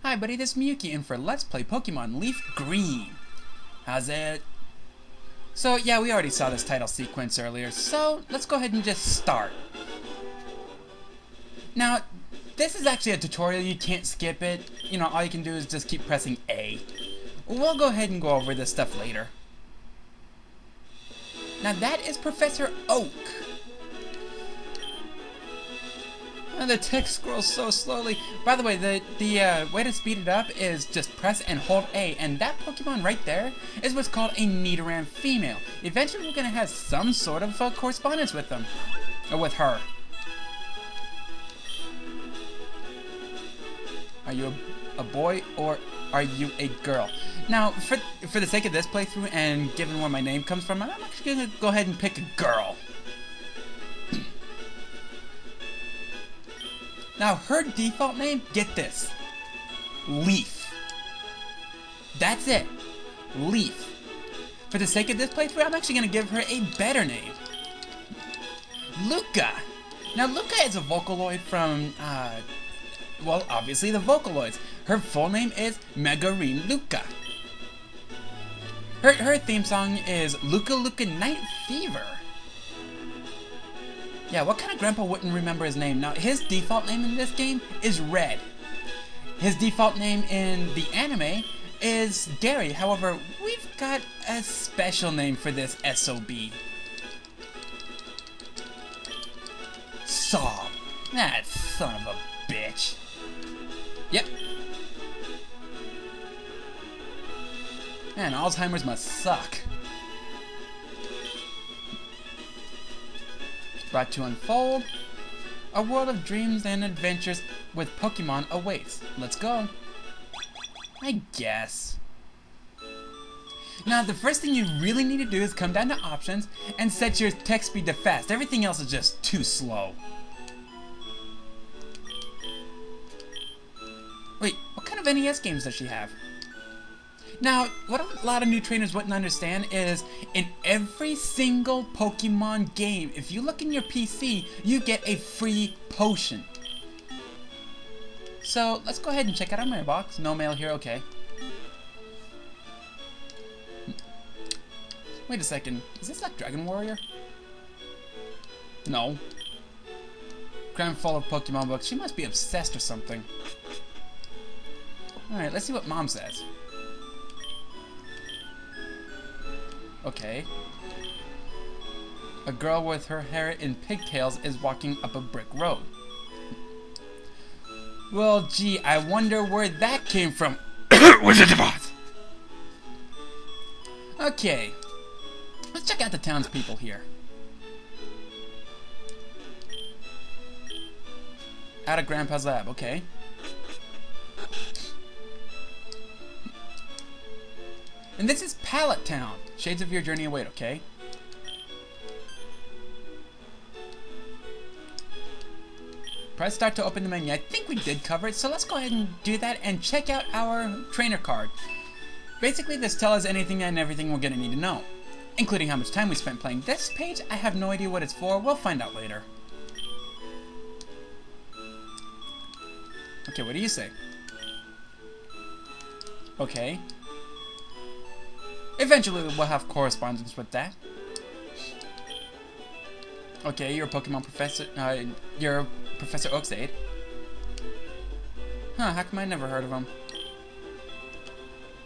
Hi buddy, this is Miyuki in for Let's Play Pokemon Leaf Green. How's it? So yeah, we already saw this title sequence earlier, so let's go ahead and just start. Now, this is actually a tutorial, you can't skip it. You know, all you can do is just keep pressing A. We'll go ahead and go over this stuff later. Now that is Professor Oak. And the text scrolls so slowly. By the way, the way to speed it up is just press and hold A, and that Pokemon right there is what's called a Nidoran female. Eventually, we're gonna have some sort of correspondence with them, or with her. Are you a boy or are you a girl? Now, for the sake of this playthrough and given where my name comes from, I'm actually gonna go ahead and pick a girl. Now, her default name, get this, Leaf. That's it, Leaf. For the sake of this playthrough, I'm actually going to give her a better name, Luca. Now, Luca is a Vocaloid from, well, obviously the Vocaloids. Her full name is Megarine Luca. Her theme song is Luca Luca Night Fever. Yeah, what kind of grandpa wouldn't remember his name? Now, his default name in this game is Red. His default name in the anime is Gary. However, we've got a special name for this SOB. Sob. That son of a bitch. Yep. Man, Alzheimer's must suck. About to unfold. A world of dreams and adventures with Pokemon awaits. Let's go. I guess. Now, the first thing you really need to do is come down to options and set your text speed to fast. Everything else is just too slow. Wait, what kind of NES games does she have? Now, what a lot of new trainers wouldn't understand is, in every single Pokemon game, if you look in your PC, you get a free potion. So, let's go ahead and check out our mailbox. No mail here, okay. Wait a second, is this like Dragon Warrior? No. Crammed full of Pokemon books. She must be obsessed or something. Alright, let's see what Mom says. Okay. A girl with her hair in pigtails is walking up a brick road. Well, gee, I wonder where that came from. Wizard of Oz! Okay. Let's check out the townspeople here. Out of Grandpa's lab, okay. And this is Pallet Town. Shades of your journey await, okay? Press start to open the menu. I think we did cover it, so let's go ahead and do that and check out our trainer card. Basically, this tells us anything and everything we're gonna need to know, including how much time we spent playing. This page, I have no idea what it's for. We'll find out later. Okay, what do you say? Okay. Eventually, we'll have correspondence with that. Okay, you're a Pokemon professor. You're Professor Oak's aide. Huh? How come I never heard of him?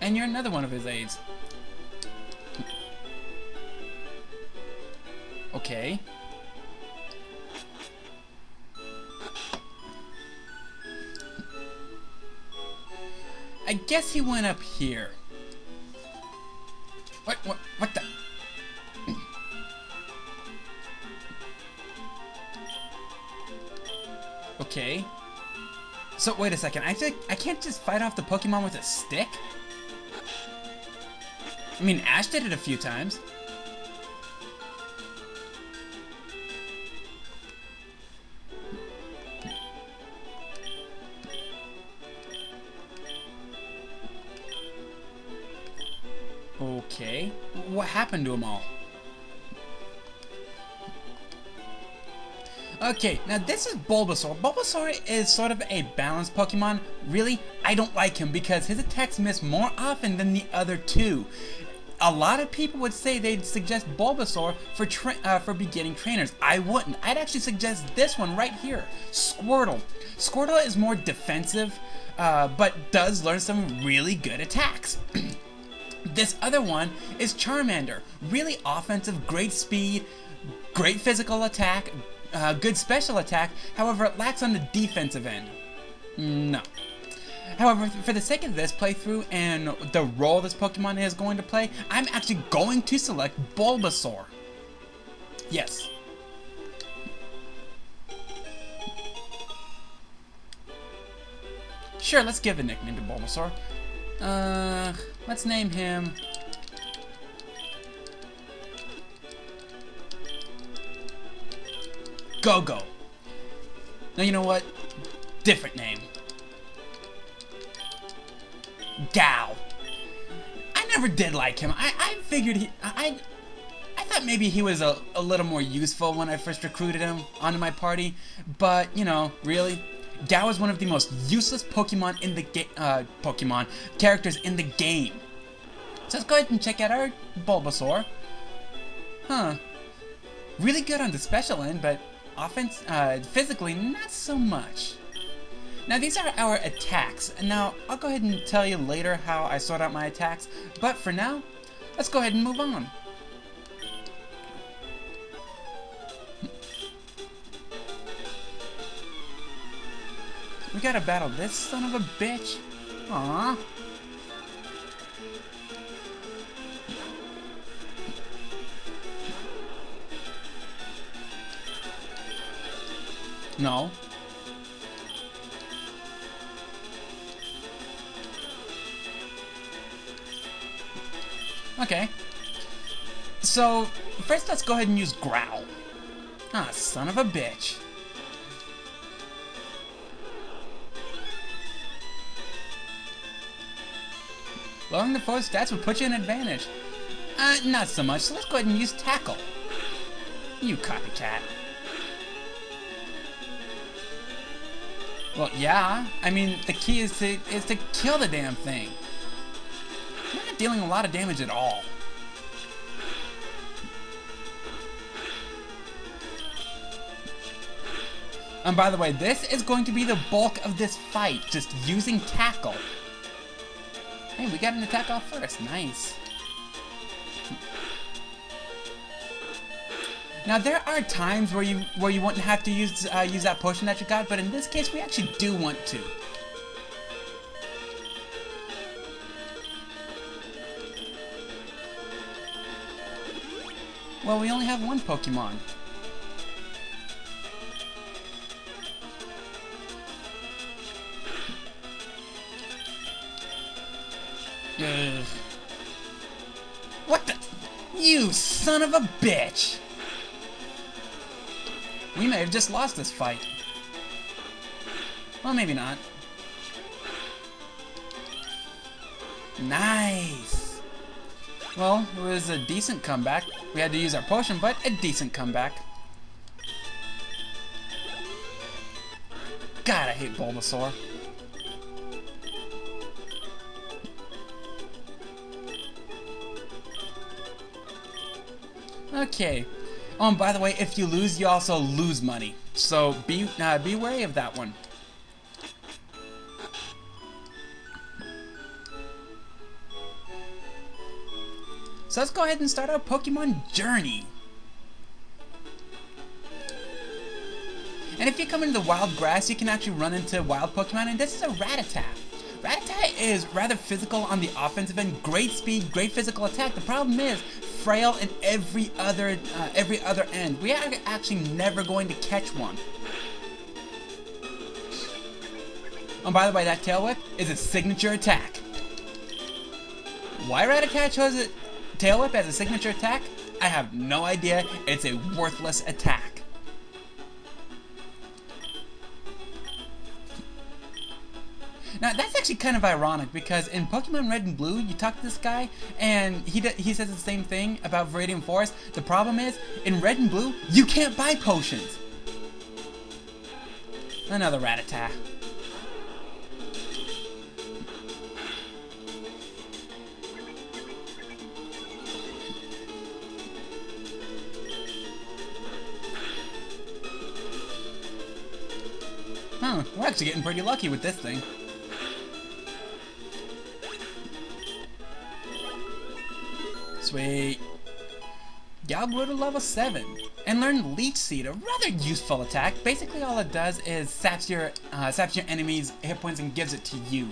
And you're another one of his aides. Okay. I guess he went up here. What the? Okay. So, wait a second. I can't just fight off the Pokemon with a stick? I mean, Ash did it a few times. Okay. What happened to them all? Okay, now this is Bulbasaur. Bulbasaur is sort of a balanced Pokemon. Really, I don't like him because his attacks miss more often than the other two. A lot of people would say they'd suggest Bulbasaur for beginning trainers. I wouldn't. I'd actually suggest this one right here, Squirtle. Squirtle is more defensive, but does learn some really good attacks. This other one is Charmander. Really offensive, great speed, great physical attack, good special attack. However, it lacks on the defensive end. No. However, for the sake of this playthrough and the role this Pokemon is going to play, I'm actually going to select Bulbasaur. Yes. Sure, let's give a nickname to Bulbasaur. Let's name him... Go-Go. Now, you know what? Different name. Gal. I never did like him. I figured I thought maybe he was a little more useful when I first recruited him onto my party, but you know, really, Gal is one of the most useless Pokemon in the characters in the game. So let's go ahead and check out our Bulbasaur. Huh. Really good on the special end, but physically not so much. Now these are our attacks, and now I'll go ahead and tell you later how I sort out my attacks, but for now, let's go ahead and move on. We gotta battle this son of a bitch. Aww. No. Okay. So, first let's go ahead and use Growl. Ah, son of a bitch. Lowering the foe's stats would put you in advantage. Not so much, so let's go ahead and use Tackle. You copycat. Well, yeah. I mean, the key is to kill the damn thing. I'm not dealing a lot of damage at all. And by the way, this is going to be the bulk of this fight, just using Tackle. Hey, we got an attack off first. Nice. Now there are times where you wouldn't have to use that potion that you got, but in this case we actually do want to. Well, we only have one Pokemon. Ugh. What the? You son of a bitch! We may have just lost this fight. Well, maybe not. Nice! Well, it was a decent comeback. We had to use our potion, but a decent comeback. God, I hate Bulbasaur. Okay. Oh, and by the way, if you lose, you also lose money. So be wary of that one. So let's go ahead and start our Pokemon journey. And if you come into the wild grass, you can actually run into wild Pokemon, and this is a Rattata. Rattata is rather physical on the offensive end, great speed, great physical attack. The problem is frail in every other end. We are actually never going to catch one. Oh, by the way, that Tail Whip is a signature attack. Why Rattata chose it Tail Whip as a signature attack? I have no idea. It's a worthless attack. Now, that's actually kind of ironic, because in Pokemon Red and Blue, you talk to this guy, and he says the same thing about Viridian Forest. The problem is, in Red and Blue, you can't buy potions. Another Rattata. Huh, we're actually getting pretty lucky with this thing. Sweet. Y'all grew to level 7 and learned Leech Seed, a rather useful attack. Basically all it does is saps your enemy's hit points and gives it to you.